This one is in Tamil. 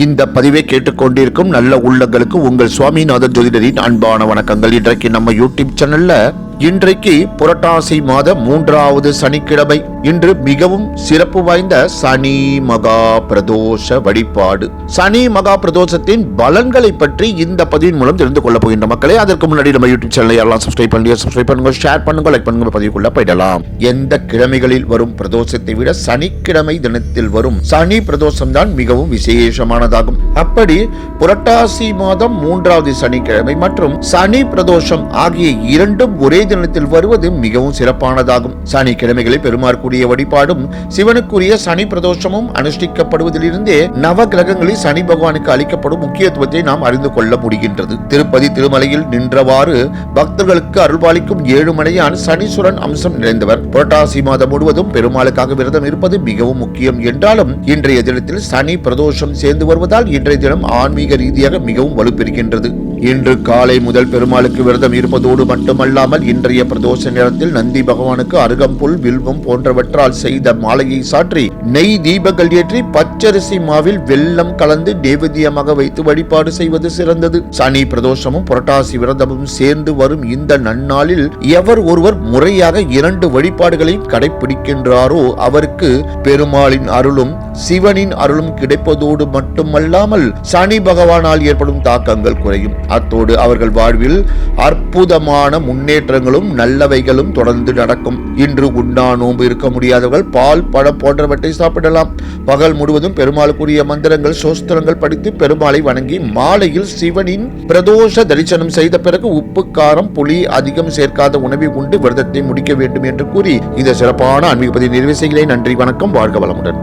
இந்த பதிவை கேட்டுக்கொண்டிருக்கும் நல்ல உள்ளங்களுக்கு உங்கள் சுவாமிநாதன் ஜோதிடரின் அன்பான வணக்கங்கள். இன்றைக்கு நம்ம யூடியூப் சேனல்ல இன்றைக்கு புரட்டாசி மாத 3வது சனிக்கிழமை. இன்று மிகவும் சிறப்பு வாய்ந்த சனி மகா பிரதோஷ வழிபாடு. சனி மகா பிரதோஷத்தின் பலன்களை பற்றி இந்த பதிவின் மூலம் தெரிந்து கொள்ள போகின்ற மக்களே, அதற்கு முன்னாடி நம்ம யூடியூப் சேனலை யாரெல்லாம் சப்ஸ்கிரைப் பண்ணுங்க, ஷேர் பண்ணுங்க, லைக் பண்ணுங்க, பதிவுக்குள்ள போயிடலாம். எந்த கிழமைகளில் வரும் பிரதோஷத்தை விட சனிக்கிழமை தினத்தில் வரும் சனி பிரதோஷம் தான் மிகவும் விசேஷமானதாகும். அப்படி புரட்டாசி மாதம் 3வது சனிக்கிழமை மற்றும் சனி பிரதோஷம் ஆகிய இரண்டும் ஒரே தினத்தில் வருவது மிகவும் சிறப்பானதாகும். சனிக்கிழமைகளில் பெருமாற்குரிய வழிபாடும் சிவனுக்குரிய சனி பிரதோஷமும் அனுஷ்டிக்கப்படுவதிலிருந்தே நவ கிரகங்களில் சனி பகவானுக்கு அளிக்கப்படும் முக்கியத்துவத்தை நாம் அறிந்து கொள்ள முடிகின்றது. திருப்பதி திருமலையில் நின்றவாறு பக்தர்களுக்கு அருள்பாலிக்கும் ஏழுமலையான் சனீஸ்வரன் அம்சம் நிறைந்தவர். புரட்டாசி மாதம் முழுவதும் பெருமாளுக்காக விரதம் இருப்பது மிகவும் முக்கியம் என்றாலும் இன்றைய தினத்தில் சனி பிரதோஷம் சேர்ந்து வருவதால் இன்றைய தினம் ஆன்மீக ரீதியாக மிகவும் வலுப்பெறுகின்றது. இன்று காலை முதல் பெருமாளுக்கு விரதம் இருப்பதோடு மட்டுமல்லாமல் இன்றைய பிரதோஷ நேரத்தில் நந்தி பகவானுக்கு அருகம்புல், வில்வம் போன்றவற்றால் செய்த மாலையை சாற்றி நெய் தீபங்கள் ஏற்றி பச்சரிசி மாவில் வெல்லம் கலந்து நைவேத்தியமாக வைத்து வழிபாடு செய்வது சிறந்தது. சனி பிரதோஷமும் புரட்டாசி விரதமும் சேர்ந்து வரும் இந்த நன்னாளில் எவர் ஒருவர் முறையாக 2 வழிபாடுகளையும் கடைபிடிக்கின்றாரோ அவருக்கு பெருமாளின் அருளும் சிவனின் அருளும் கிடைப்பதோடு மட்டுமல்லாமல் சனி பகவானால் ஏற்படும் தாக்கங்கள் குறையும். அத்தோடு அவர்கள் வாழ்வில் அற்புதமான முன்னேற்றங்களும் நல்லவைகளும் தொடர்ந்து நடக்கும். இன்று உண்ணா நோன்பு இருக்க முடியாதவர்கள் பால், பழம் போன்றவற்றை சாப்பிடலாம். பகல் முழுவதும் பெருமாளுக்குரிய மந்திரங்கள், சோஸ்திரங்கள் படித்து பெருமாளை வணங்கி மாலையில் சிவனின் பிரதோஷ தரிசனம் செய்த பிறகு உப்பு, காரம், புளி அதிகம் சேர்க்காத உணவை உண்டு விரதத்தை முடிக்க வேண்டும் என்று கூறி இந்த சிறப்பான ஆன்மீக பதிவை நிறைவு செய்கிறேன். நன்றி, வணக்கம், வாழ்க வளமுடன்.